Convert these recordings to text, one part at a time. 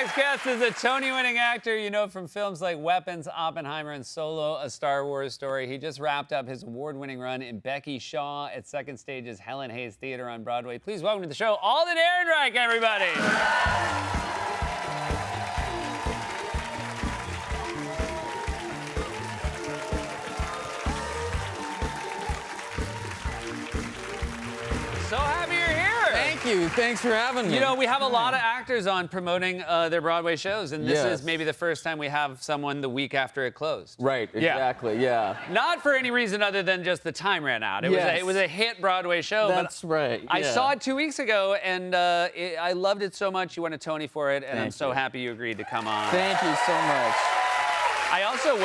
next guest is a Tony-winning actor you know from films like Weapons, Oppenheimer, and Solo, A Star Wars Story. He just wrapped up his award-winning run in Becky Shaw at Second Stage's Helen Hayes Theater on Broadway. Please welcome to the show, Alden Ehrenreich, everybody. So happy you're here. Thank you. Thanks for having me. You know, we have a lot of actors on promoting their Broadway shows, and this is maybe the first time we have someone the week after it closed. Right, exactly, yeah. Not for any reason other than just the time ran out. It was a hit Broadway show. That's right, I saw it 2 weeks ago, and I loved it so much. You won a Tony for it, and I'm so happy you agreed to come on. Thank you so much. I also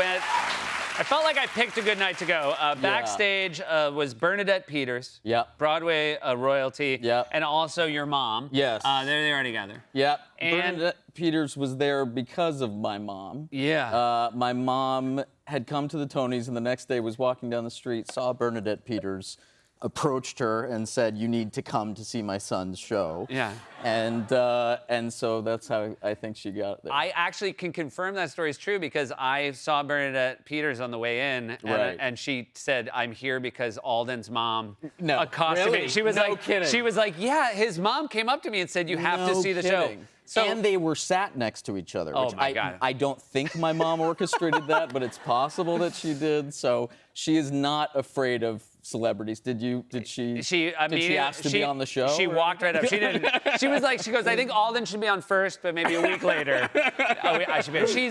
I felt like I picked a good night to go. Backstage was Bernadette Peters, Broadway royalty, and also your mom. Yes. There they are together. Yep. And Bernadette Peters was there because of my mom. Yeah. My mom had come to the Tonys and the next day was walking down the street, saw Bernadette Peters, approached her and said, "You need to come to see my son's show." Yeah. And so that's how I think she got there. I actually can confirm that story is true because I saw Bernadette Peters on the way in, and she said, "I'm here because Alden's mom accosted me." She was kidding. She was like, "Yeah, his mom came up to me and said you have to see the show." So, and they were sat next to each other. Which my God. I don't think my mom orchestrated that, but it's possible that she did. So she is not afraid of celebrities. Did she ask to be on the show? She walked right up. She didn't. She goes, "I think Alden should be on first, but maybe a week later, I should be." She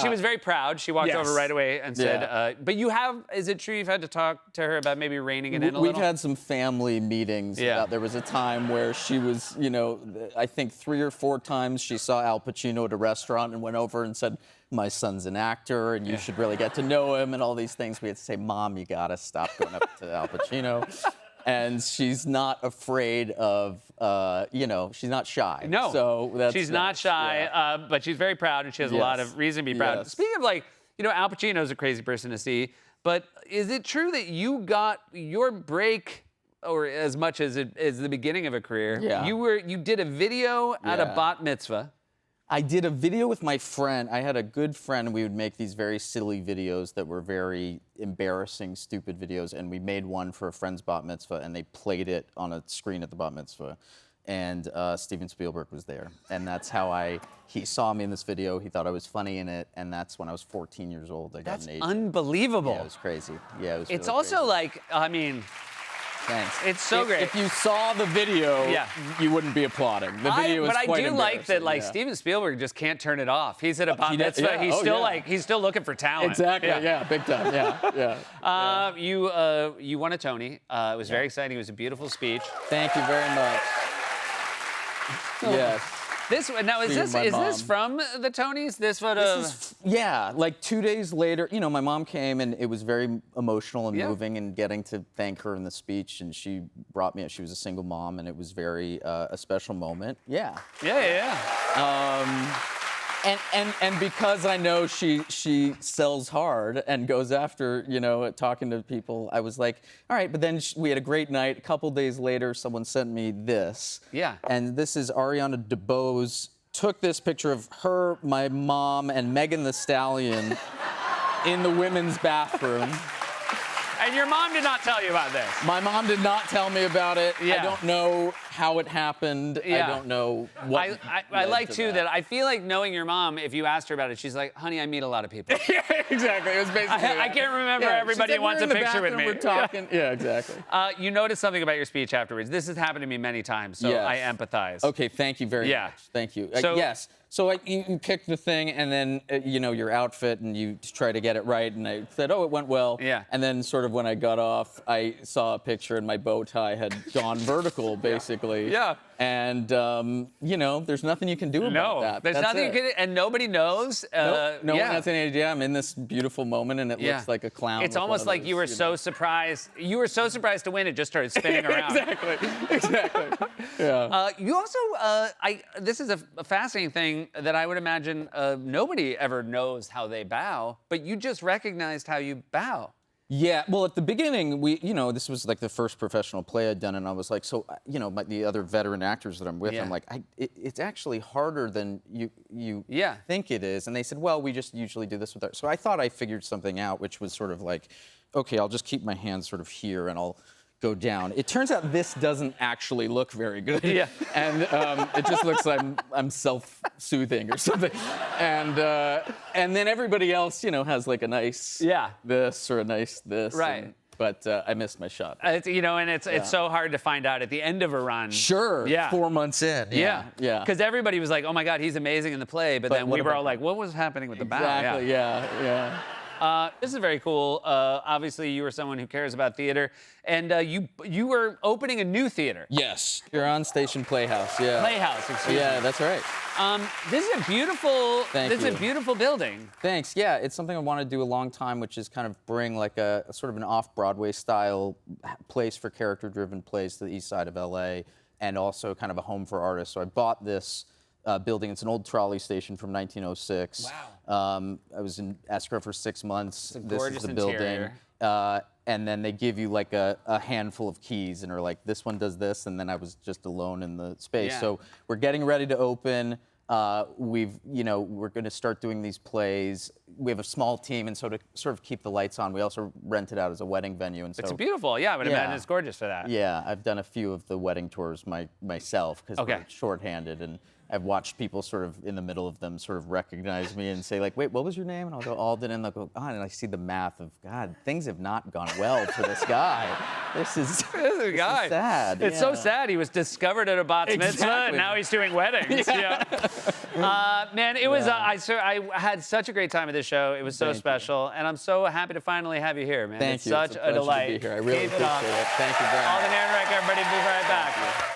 was very proud. She walked over right away and said, "But is it true you've had to talk to her about maybe reining it in a little?" We've had some family meetings. Yeah. There was a time where she was, I think 3 or 4 times she saw Al Pacino at a restaurant and went over and said, "My son's an actor, and you should really get to know him," and all these things. We had to say, "Mom, you gotta stop going up to Al Pacino." And she's not afraid of, she's not shy. No, so she's not shy, but she's very proud, and she has a lot of reason to be proud. Speaking of Al Pacino's a crazy person to see, but is it true that you got your break, or as much as it is the beginning of a career? Yeah. You did a video at a bat mitzvah. I did a video with my friend. I had a good friend. We would make these very silly videos that were very embarrassing, stupid videos. And we made one for a friend's bat mitzvah, and they played it on a screen at the bat mitzvah. And Steven Spielberg was there. And that's how he saw me in this video. He thought I was funny in it. And that's when I was 14 years old. I got an agent. That's unbelievable. Yeah, it was crazy. Yeah, it was It's really also crazy. Thanks. It's so great. If you saw the video, you wouldn't be applauding. The video was quite But I do like that, embarrassing, Steven Spielberg just can't turn it off. He's at a bat mitzvah. He's still looking for talent. Exactly. Yeah, big time. Yeah. You won a Tony. It was very exciting. It was a beautiful speech. Thank you very much. Yes. Is this from the Tonys? This photo? Like 2 days later, my mom came and it was very emotional and moving, and getting to thank her in the speech, and she brought me. She was a single mom, and it was very a special moment. Yeah. And because I know she sells hard and goes after, talking to people, I was like, all right. But then we had a great night. A couple days later, someone sent me this. Yeah. And this is Ariana DeBose took this picture of her, my mom, and Megan Thee Stallion in the women's bathroom. And your mom did not tell you about this? My mom did not tell me about it. I don't know how it happened. I don't know what I like, too, that I feel like knowing your mom, if you asked her about it, she's like, "Honey, I meet a lot of people." Yeah, exactly. It was basically I can't remember everybody who wants a picture with me. We're talking. Yeah, exactly. You noticed something about your speech afterwards. This has happened to me many times, so I empathize. Okay, thank you very much. Thank you. Yes. So you picked the thing, and then, your outfit, and you try to get it right. And I said, "Oh, it went well." Yeah. And then sort of when I got off, I saw a picture, and my bow tie had gone vertical, basically. Yeah. And, there's nothing you can do about that. There's nothing you can do, and nobody knows. No one has any idea. I'm in this beautiful moment, and it looks like a clown. It's almost like you were so surprised. You were so surprised to win, it just started spinning around. Exactly. Yeah. You also, this is a fascinating thing that I would imagine nobody ever knows how they bow, but you just recognized how you bow. Yeah, well, at the beginning, this was like the first professional play I'd done, and I was like, so, the other veteran actors that I'm with, Yeah. I'm like, it's actually harder than you Yeah. think it is. And they said, well, we just usually do this with our. So I thought I figured something out, which was sort of like, okay, I'll just keep my hands sort of here, and I'll go down. It turns out this doesn't actually look very good. Yeah. And it just looks like I'm self-soothing or something. And then everybody else, has like a nice this or a nice this. Right. But I missed my shot. It's, and it's so hard to find out at the end of a run. Sure. Yeah. 4 months in. Yeah. Yeah. Because everybody was like, oh my God, he's amazing in the play. But then what we were about- all like, what was happening with the bow? Exactly. Yeah. This is very cool. Obviously, you were someone who cares about theater. And you were opening a new theater. Yes. You're on Station Playhouse. Yeah. Playhouse, excuse me. Yeah, that's right. This is a beautiful. Thank this is you. a beautiful building. Thanks. Yeah, it's something I want to do a long time, which is kind of bring like a sort of an off-Broadway style place for character-driven plays to the east side of LA, and also kind of a home for artists. So I bought this building. It's an old trolley station from 1906. Wow. I was in escrow for 6 months. It's a This gorgeous is the building. interior. And then they give you like a handful of keys and are like, this one does this, and then I was just alone in the space. Yeah. So we're getting ready to open. We're going to start doing these plays. We have a small team, and so to sort of keep the lights on, we also rent it out as a wedding venue. And so It's beautiful. Yeah, I would imagine it's gorgeous for that. yeah, I've done a few of the wedding tours myself because Okay. we're shorthanded, and I've watched people sort of in the middle of them sort of recognize me and say like, wait, what was your name? And I'll go Alden, and they'll go, God, and I see the math of God, things have not gone well for this guy. This is sad. It's so Yeah. sad. He was discovered at a bat mitzvah, and Exactly. now he's doing weddings. Yeah. Man, it was. I had such a great time at this show. It was so Thank you. special, and I'm so happy to finally have you here, man. Thank it's you. such It's a a pleasure delight. to be here. I really Keep it up. appreciate it. Thank you very much. Alden Ehrenreich, everybody. Be right back.